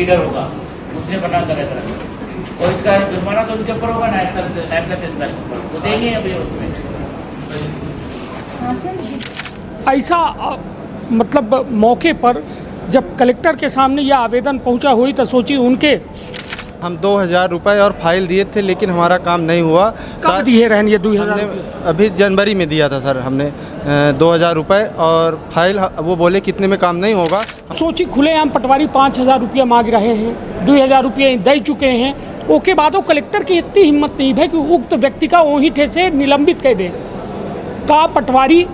Leader होगा उसने बना कर रखा है, और इसका जुर्माना तो उनके ऊपर होगा, नायब का 30 तारीख को वो देंगे अभी उसमें। ऐसा मतलब मौके पर जब कलेक्टर के सामने यह आवेदन पहुंचा हुई तो सोची उनके हम 2000 रुपये और फाइल दिए थे, लेकिन हमारा काम नहीं हुआ। कब दिए रहन ये 2000 हमने अभी जनवरी में दिया था सर, हमने 2000 रुपये और फाइल वो बोले कितने में काम नहीं होगा। सोची खुलेआम पटवारी 5000 रुपया मांग रहे हैं, 2000 रुपये दे चुके हैं। ओके बाद वो कलेक्टर की इतनी हिम्मत नहीं है कि उक्त व्यक्ति का वहीं ठे से निलंबित कर दे। का पटवारी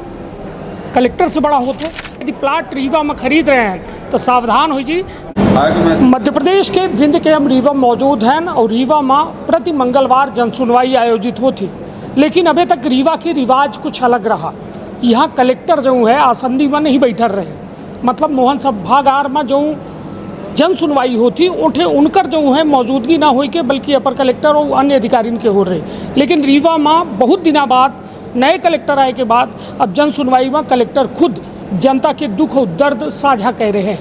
कलेक्टर से बड़ा होते, यदि प्लाट रीवा में खरीद रहे हैं तो सावधान हो जी। मध्य प्रदेश के विंध्य के हम रीवा मौजूद हैं और रीवा में प्रति मंगलवार जनसुनवाई आयोजित होती, लेकिन अभी तक रीवा की रिवाज कुछ अलग रहा। यहाँ कलेक्टर जो है आसंदी में नहीं बैठल रहे, मतलब मोहन सभागार में जो जन सुनवाई होती उठे उनकर जो है मौजूदगी ना हो के, बल्कि अपर कलेक्टर और अन्य अधिकारी के हो रहे। लेकिन रीवा में बहुत दिनों बाद नए कलेक्टर आए के बाद अब जन सुनवाई में कलेक्टर खुद जनता के दुख और दर्द साझा कर रहे हैं।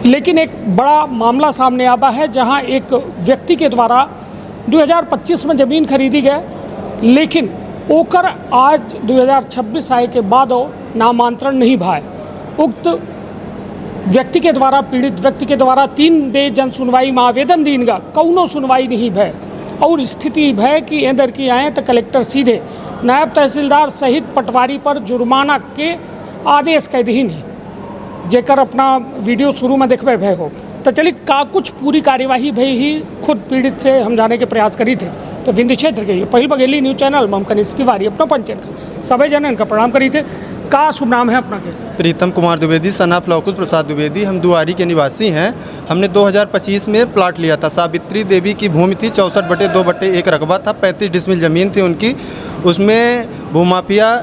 लेकिन एक बड़ा मामला सामने आया है, जहां एक व्यक्ति के द्वारा 2025 में ज़मीन खरीदी गई, लेकिन ओकर आज 2026 आए के बाद नामांतरण नहीं भाई। उक्त व्यक्ति के द्वारा, पीड़ित व्यक्ति के द्वारा 3 बे जन सुनवाई में आवेदन दीन गा, कौनो सुनवाई नहीं भय और स्थिति भय कि अंदर की आए तो कलेक्टर सीधे नायब तहसीलदार सहित पटवारी पर जुर्माना के आदेश कह दी नहीं, जेकर अपना वीडियो शुरू में देखबे भय हो। तो चलिए का कुछ पूरी कार्यवाही भई ही खुद पीड़ित से हम जाने के प्रयास करी थे। तो विंध्य क्षेत्र के पहल बघेली न्यूज चैनल में हम कनिष्ठ तिवारी अपना पंचन का सभी जनन का प्रणाम करी थे। का शुभ नाम है अपना के? प्रीतम कुमार द्विवेदी, सनाफ लौकुश प्रसाद द्विवेदी। हम दुआरी के निवासी हैं। हमने 2025 में प्लाट लिया था। सावित्री देवी की भूमि थी, 64/2/1 रकबा था, 35 डिसमिल ज़मीन थी उनकी। उसमें भूमाफिया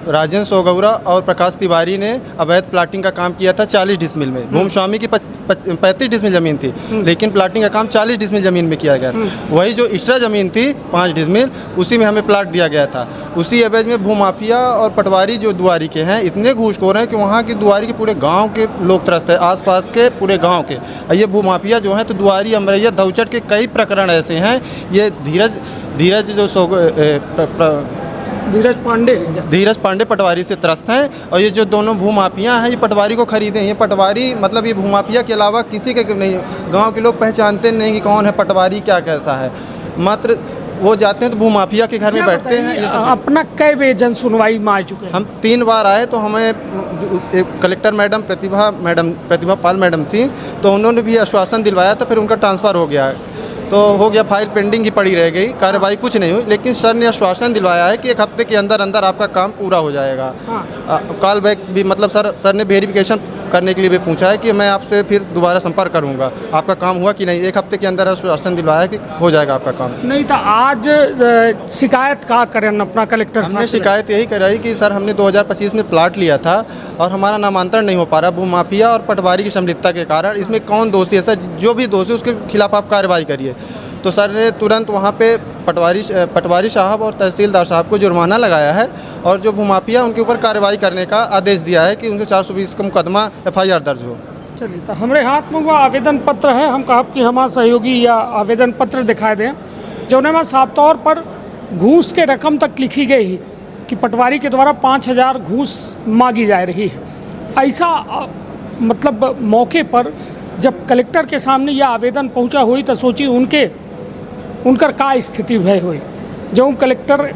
राजेंद्र सोगौरा और प्रकाश तिवारी ने अवैध प्लाटिंग का काम किया था 40 डिसमिल में। भूमि स्वामी की 35 डिसमिल ज़मीन थी, लेकिन प्लाटिंग का काम 40 डिसमिल ज़मीन में किया गया। वही जो एक्स्ट्रा ज़मीन थी 5 डिसमिल, उसी में हमें प्लाट दिया गया था। उसी एवज में भूमाफिया और पटवारी जो दुआरी के हैं इतने घूसखोर हैं कि वहाँ की दुआरी के पूरे गाँव के लोग त्रस्त है, आसपास के पूरे गाँव के। ये भूमाफिया जो है तो दुआरी, अमरैया, दौचट के कई प्रकरण ऐसे हैं। ये धीरज पांडे पटवारी से त्रस्त हैं। और ये जो दोनों भूमाफिया हैं ये पटवारी को खरीदे हैं। ये पटवारी मतलब ये भूमाफिया के अलावा किसी के नहीं, गांव के लोग पहचानते नहीं कि कौन है पटवारी, क्या कैसा है। मात्र वो जाते हैं तो भूमाफिया के घर में बैठते हैं। ये सब अपना कई बे जन सुनवाई में आ चुके हैं। हम 3 बार आए तो हमें एक कलेक्टर प्रतिभा पाल मैडम थी, तो उन्होंने भी आश्वासन दिलवाया था, फिर उनका ट्रांसफ़र हो गया, तो हो गया, फाइल पेंडिंग ही पड़ी रह गई, कार्रवाई कुछ नहीं हुई। लेकिन सर ने आश्वासन दिलवाया है कि 1 हफ्ते के अंदर अंदर आपका काम पूरा हो जाएगा। कॉल बैक भी, मतलब सर ने वेरिफिकेशन करने के लिए भी पूछा है कि मैं आपसे फिर दोबारा संपर्क करूंगा, आपका काम हुआ कि नहीं। 1 हफ्ते के अंदर आश्वासन दिलवाया है कि हो जाएगा आपका काम। नहीं तो आज शिकायत का करें अपना कलेक्टर? हमने शिकायत यही कराई कि सर हमने 2025 में प्लाट लिया था और हमारा नामांतरण नहीं हो पा रहा भूमाफिया और पटवारी की संलिप्तता के कारण। इसमें कौन दोषी है सर? जो भी दोषी उसके खिलाफ आप कार्रवाई करिए। तो सर ने तुरंत वहाँ पे पटवारी साहब और तहसीलदार साहब को जुर्माना लगाया है और जो भूमाफिया उनके ऊपर कार्रवाई करने का आदेश दिया है कि उनसे 420 का मुकदमा FIR दर्ज हो। चलिए, तो हमारे हाथ में वो आवेदन पत्र है। हम कहा कि हमारा सहयोगी या आवेदन पत्र दिखाई दें, जो में साफ तौर पर घूस के रकम तक लिखी गई है कि पटवारी के द्वारा 5000 घूस मांगी जा रही है। ऐसा मतलब मौके पर जब कलेक्टर के सामने यह आवेदन पहुंचा हुई तो सोची उनकर का स्थिति भय हुई। जो कलेक्टर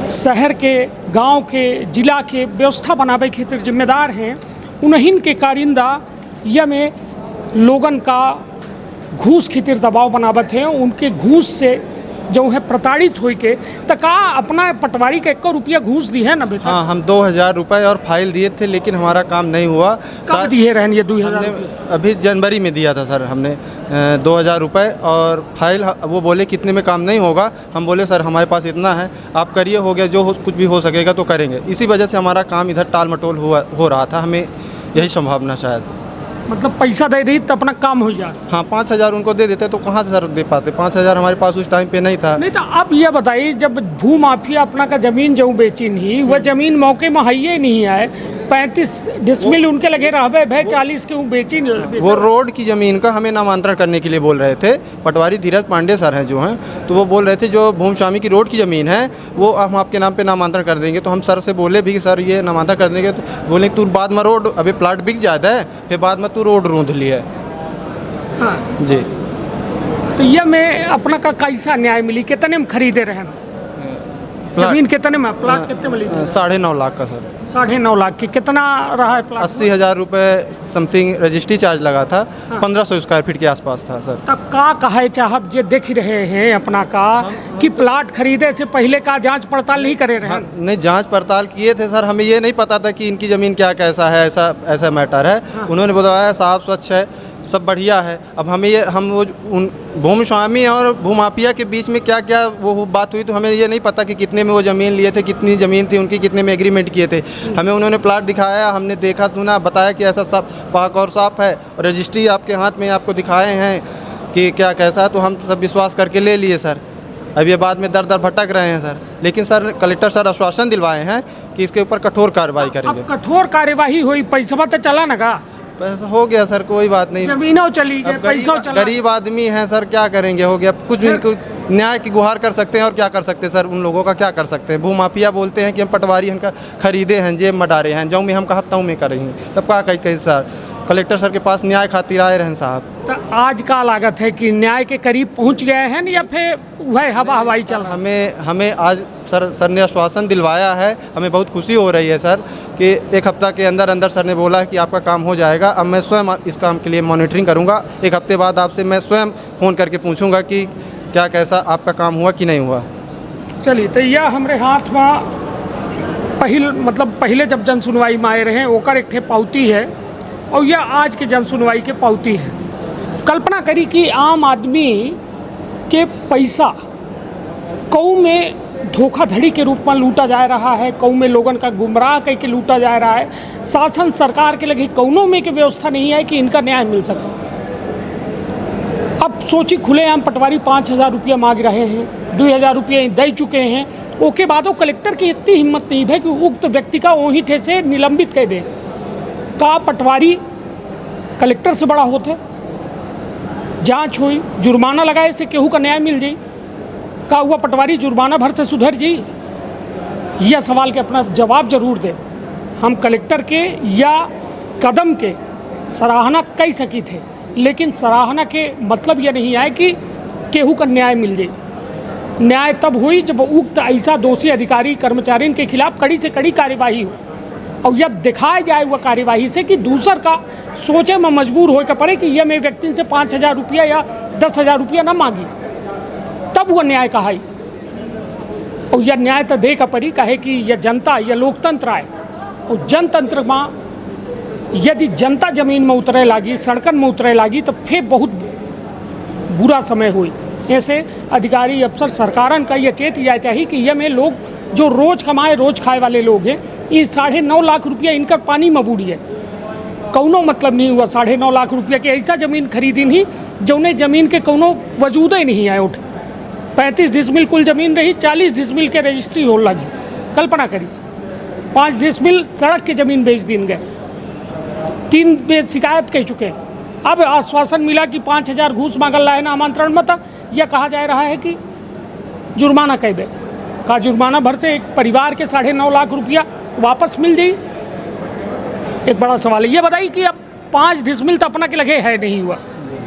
शहर के, गांव के, जिला के व्यवस्था बनावे के खातिर जिम्मेदार हैं, उन्हीं के कारिंदा या में लोगन का घूस खातिर दबाव बनावत हैं। उनके घूस से जो है प्रताड़ित हो के तो का अपना पटवारी का 1 रुपया घूस दी है ना बेटा? हाँ, हम 2000 रुपये और फाइल दिए थे, लेकिन हमारा काम नहीं हुआ। कब दिए रहन ये 2000? अभी जनवरी में दिया था सर हमने 2000 रुपये और फाइल। वो बोले कितने में काम नहीं होगा। हम बोले सर हमारे पास इतना है, आप करिए, हो गया, जो कुछ भी हो सकेगा तो करेंगे। इसी वजह से हमारा काम इधर टाल मटोल हो रहा था। हमें यही संभावना शायद, मतलब पैसा दे दी तो अपना काम हो जाए। हाँ, 5000 उनको दे देते तो कहाँ से सर दे पाते? 5000 हमारे पास उस टाइम पे नहीं था। नहीं तो अब ये बताइए, जब भूमाफिया अपना का ज़मीन जो बेची नहीं, वह ज़मीन मौके में है ही नहीं आए, 35 डिसमिल उनके लगे रहबे भाई 40 के बेची वो रोड की ज़मीन का हमें नामांतरण करने के लिए बोल रहे थे। पटवारी धीरज पांडे सर हैं जो हैं, तो वो बोल रहे थे जो भूमि स्वामी की रोड की ज़मीन है वो हम आपके नाम पे नामांतरण कर देंगे। तो हम सर से बोले भी कि सर ये नामांतरण कर देंगे, तो बोले तू बाद में रोड अभी प्लाट बिक जाता है, फिर बाद में तू रोड रूंध लिया। हाँ जी। तो ये में अपना का कैसा न्याय मिली, कितने में खरीदे रहे हैं जमीन, कितने में प्लाट कितने में ली? 9.5 लाख का सर। 9.5 लाख की कितना रहा है प्लाट? 80,000 रुपये समथिंग रजिस्ट्री चार्ज लगा था। हाँ। 1500 स्क्वायर फीट के आसपास था सर। तब का कहे चाहब जे देख रहे हैं अपना का कि प्लाट खरीदे से पहले का जांच पड़ताल नहीं करे रहे? हाँ, नहीं जांच पड़ताल किए थे सर, हमें ये नहीं पता था कि इनकी ज़मीन क्या कैसा है, ऐसा मैटर है। हाँ। उन्होंने बताया साफ स्वच्छ है, सब बढ़िया है। अब हमें ये हम वो उन भूमि स्वामी और भूमाफिया के बीच में क्या क्या वो बात हुई, तो हमें ये नहीं पता कि कितने में वो ज़मीन लिए थे, कितनी ज़मीन थी उनकी, कितने में एग्रीमेंट किए थे। हमें उन्होंने प्लाट दिखाया, हमने देखा सुना, बताया कि ऐसा सब पाक और साफ है, और रजिस्ट्री आपके हाथ में आपको दिखाए हैं कि क्या कैसा है, तो हम सब विश्वास करके ले लिए सर। अब ये बाद में दर दर भटक रहे हैं सर, लेकिन सर कलेक्टर सर आश्वासन दिलवाए हैं कि इसके ऊपर कठोर कार्रवाई करेंगे। अब कठोर कार्यवाही हुई, पैसा तो चला ना का? पैसा हो गया सर, कोई बात नहीं। जमीनों चली गई, अब पैसा चला। गरीब आदमी हैं सर, क्या करेंगे, हो गया कुछ भी। न्याय की गुहार कर सकते हैं और क्या कर सकते हैं सर, उन लोगों का क्या कर सकते हैं। भूमाफिया बोलते हैं कि हम पटवारी इनका खरीदे हैं, जेब मडारे हैं, जाऊँ में हम कहता हूँ में करेंगे, तब क्या कही सर। कलेक्टर सर के पास न्याय खातिर आए रहन साहब। तो आज का लागत है कि न्याय के करीब पहुंच गए हैं या फिर वह हवाई चल रहा? हमें आज सर ने आश्वासन दिलवाया है, हमें बहुत खुशी हो रही है सर कि 1 हफ्ता के अंदर अंदर सर ने बोला है कि आपका काम हो जाएगा। अब मैं स्वयं इस काम के लिए मॉनिटरिंग करूंगा। 1 हफ्ते बाद आपसे मैं स्वयं फ़ोन करके पूछूंगा कि क्या कैसा आपका काम हुआ कि नहीं हुआ। चलिए, तो यह हमारे हाथ में पहले जब जन सुनवाई में आए रहे ओकर एक ठे पावती है, और यह आज के जन सुनवाई के पावती है। कल्पना करी कि आम आदमी के पैसा कऊ में धोखाधड़ी के रूप में लूटा जा रहा है, कऊ में लोगन का गुमराह करके लूटा जा रहा है। शासन सरकार के लगे कौनों में की व्यवस्था नहीं है कि इनका न्याय मिल सके। अब सोची खुलेआम पटवारी 5,000 रुपया मांग रहे हैं, 2,000 रुपये दे चुके हैं। ओके बाद वो कलेक्टर की इतनी हिम्मत नहीं है कि उक्त व्यक्ति का वहीं ठे से निलंबित कर दे। का पटवारी कलेक्टर से बड़ा होते? जांच हुई, जुर्माना लगाए से केहू का न्याय मिल जाई? का हुआ पटवारी जुर्माना भर से सुधर जाई? यह सवाल के अपना जवाब जरूर दे। हम कलेक्टर के या कदम के सराहना कर सकी थे, लेकिन सराहना के मतलब यह नहीं आए कि केहू का न्याय मिल जाए। न्याय तब हुई जब उक्त ऐसा दोषी अधिकारी कर्मचारी के खिलाफ कड़ी से कड़ी कार्यवाही हो, और यह दिखाया जाए वह कार्यवाही से कि दूसर का सोचे में मजबूर हो के पड़े कि यह मैं व्यक्ति से 5,000 रुपया या 10,000 रुपया ना मांगी, तब वह न्याय कहाई। और यह न्याय तो दे का पड़ी कहे कि यह जनता, यह लोकतंत्र है, और जनतंत्र में यदि जनता जमीन में उतरे लागी, सड़कन में उतरे लागी, तो फिर बहुत बुरा समय हुई। ऐसे अधिकारी अफसर सरकारन का यह चेत जाए चाहिए कि यह में लोग जो रोज़ कमाए रोज़ खाए वाले लोग हैं, ये 9.5 लाख रुपया इनका पानी में बूढ़ी है। कौनो मतलब नहीं हुआ 9.5 लाख रुपया की ऐसा ज़मीन खरीदी नहीं जौने ज़मीन के कौनो वजूद ही नहीं आए। उठ 35 डिसमिल कुल ज़मीन रही, 40 डिसमिल के रजिस्ट्री हो लगी। कल्पना करी 5 डिसमिल सड़क की ज़मीन बेच दिन गए, 3 बेच शिकायत कह चुके। अब आश्वासन मिला कि 5,000 घूस मांगल रहा है ना आमंत्रण में, तब यह कहा जा रहा है कि जुर्माना कह दे। का जुर्माना भर से एक परिवार के 9.5 लाख रुपया वापस मिल जाए? एक बड़ा सवाल है। ये बताइए कि अब 5 डिसमिल तो अपना के लगे है नहीं हुआ,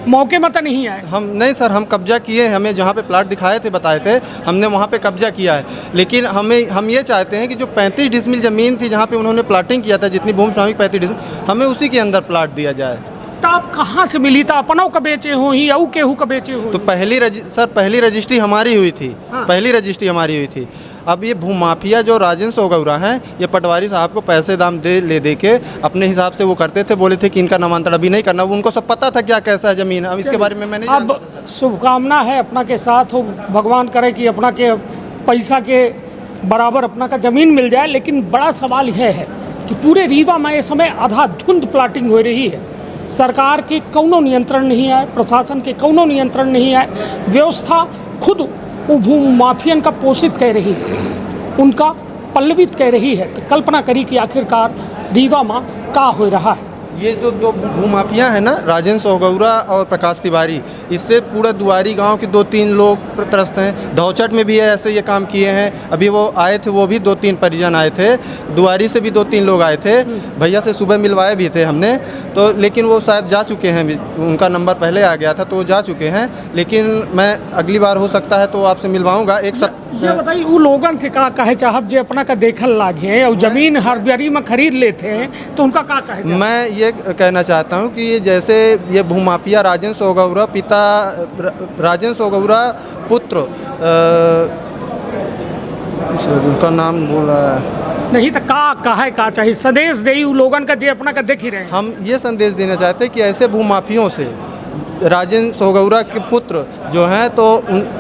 मौके में तो नहीं आए। हम नहीं सर, हम कब्जा किए, हमें जहाँ पे प्लाट दिखाए थे बताए थे, हमने वहाँ पे कब्जा किया है। लेकिन हम ये चाहते हैं कि जो 35 डिसमिल ज़मीन थी जहाँ पे उन्होंने प्लाटिंग किया था, जितनी भूमि स्वामी 35 डिसमिल, हमें उसी के अंदर प्लाट दिया जाए। तो आप कहाँ से मिली था? अपनों का बेचे हो ही या केहू का बेचे हो? तो पहली रजिस्ट्री हमारी हुई थी। हाँ। पहली रजिस्ट्री हमारी हुई थी। अब ये भूमाफिया जो राजेंद्र गौरा हैं, ये पटवारी साहब को पैसे दाम दे के अपने हिसाब से वो करते थे। बोले थे कि इनका नामांतरण अभी नहीं करना, उनको सब पता था क्या कैसा है ज़मीन। अब इसके बारे में मैंने अब शुभकामना है अपना के साथ हो, भगवान करे कि अपना के पैसा के बराबर अपना का ज़मीन मिल जाए। लेकिन बड़ा सवाल यह है कि पूरे रीवा में इस समय आधा धुंध प्लाटिंग हो रही है। सरकार के कौनो नियंत्रण नहीं है, प्रशासन के कौनो नियंत्रण नहीं है। व्यवस्था खुद वो भूमि माफियन का पोषित कर रही है, उनका पल्लवित कर रही है। तो कल्पना करी कि आखिरकार रीवा में का हो रहा है। ये जो दो भूमाफिया हैं ना, राजेंद्र सोगौरा और प्रकाश तिवारी, इससे पूरा दुआरी गांव के 2-3 लोग त्रस्त हैं। धौचट में भी ऐसे ये काम किए हैं। अभी वो आए थे, वो भी 2-3 परिजन आए थे। दुआरी से भी 2-3 लोग आए थे। भैया से सुबह मिलवाए भी थे हमने तो, लेकिन वो शायद जा चुके हैं। उनका नंबर पहले आ गया था तो वो जा चुके हैं। लेकिन मैं अगली बार हो सकता है तो आपसे मिलवाऊँगा। ये बताइए वो लोगन से का कहे चाहब जो अपना का देखल लागे और जमीन हरबरी में खरीद लेते हैं तो उनका का कहे? मैं ये कहना चाहता हूँ कि ये जैसे ये भूमाफिया राजेंद्र सोगौरा, पिता राजेंद्र सोगौरा, पुत्र उनका नाम बोल रहा है नहीं तो का चाहिए संदेश दे लोगन का जो अपना का देख ही रहे हैं। हम ये संदेश देना चाहते हैं कि ऐसे भूमाफियों से, राजेंद्र सोगौरा के पुत्र जो हैं तो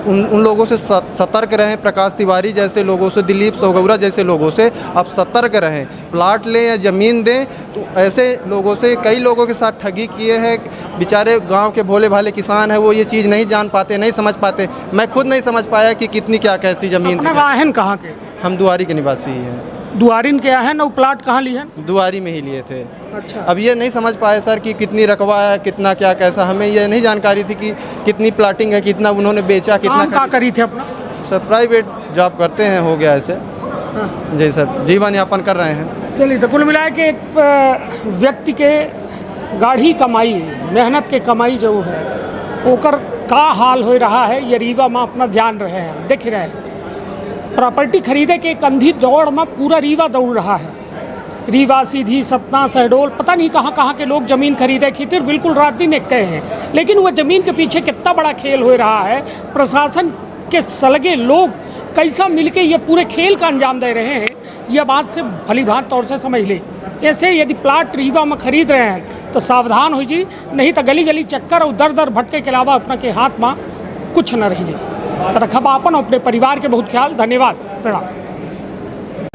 उन लोगों से सतर्क रहें। प्रकाश तिवारी जैसे लोगों से, दिलीप सोगौरा जैसे लोगों से आप सतर्क रहें। प्लाट लें या ज़मीन दें तो ऐसे लोगों से, कई लोगों के साथ ठगी किए हैं। बेचारे गांव के भोले भाले किसान हैं, वो ये चीज़ नहीं जान पाते, नहीं समझ पाते। मैं खुद नहीं समझ पाया कि कितनी क्या कैसी ज़मीन थी। वाहन कहाँ के? हम दुआरी के निवासी हैं। दुआरिन क्या है ना, वो प्लाट कहाँ लिए? दुआरी में ही लिए थे। अच्छा। अब ये नहीं समझ पाए सर कि कितनी रकबा है, कितना क्या कैसा, हमें ये नहीं जानकारी थी कि कितनी प्लाटिंग है, कितना उन्होंने बेचा, कितना क्या करी थे अपना? सर प्राइवेट जॉब करते हैं, हो गया ऐसे। जी सर, जीवन यापन कर रहे हैं। चलिए, तो कुल मिला के एक व्यक्ति के गाढ़ी कमाई, मेहनत के कमाई जो है ओकर का हाल हो रहा है, ये रीवा में अपना जान रहे हैं, देख रहे हैं। प्रॉपर्टी खरीदे के एक अंधी दौड़ में पूरा रीवा दौड़ रहा है। रीवा, सीधी, सतना, शहडोल, पता नहीं कहाँ के लोग ज़मीन खरीदे खीतिर बिल्कुल रात दिन एक कहे हैं। लेकिन वह ज़मीन के पीछे कितना बड़ा खेल हो रहा है। प्रशासन के सलगे लोग कैसा मिलके ये पूरे खेल का अंजाम दे रहे हैं, यह बात से भलीभांत तौर से समझ ले। ऐसे यदि प्लाट रीवा में खरीद रहे हैं तो सावधान हो जी, नहीं तो गली गली चक्कर और दर दर भटके के अलावा अपना के हाथ में कुछ न रह जाए। रखब अपन अपने परिवार के बहुत ख्याल। धन्यवाद, प्रणाम।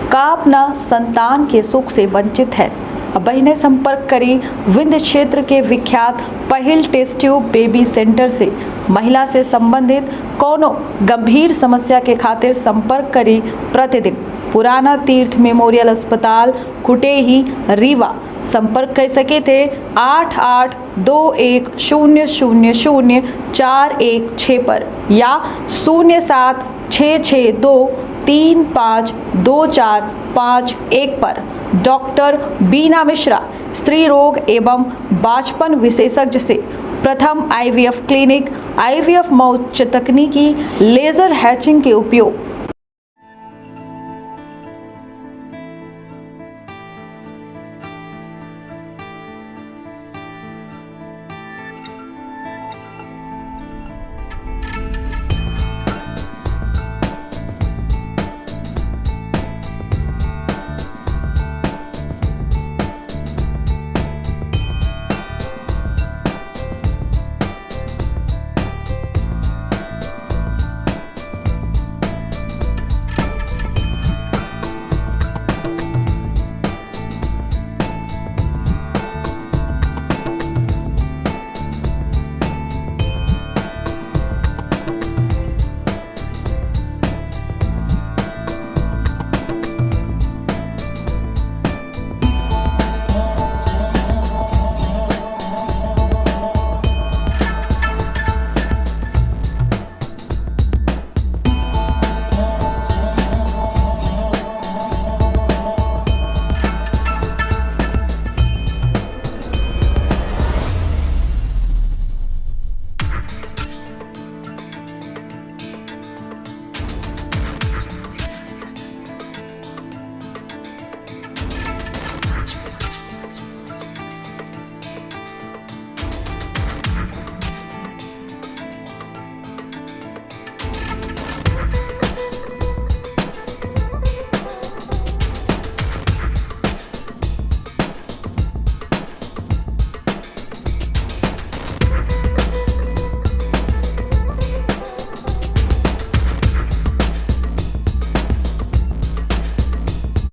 का अपना संतान के सुख से वंचित है? अब ने संपर्क करी विंध्य क्षेत्र के विख्यात पहिल टेस्ट ट्यूब बेबी सेंटर से। महिला से संबंधित कोनो गंभीर समस्या के खातिर संपर्क करी प्रतिदिन पुराना तीर्थ मेमोरियल अस्पताल कुटेही रीवा। संपर्क कर सके थे 8821000416 पर या 076623524551 पर। डॉक्टर बीना मिश्रा, स्त्री रोग एवं बांझपन विशेषज्ञ से प्रथम IVF क्लिनिक, IVF मौत तकनीकी, लेजर हैचिंग के उपयोग,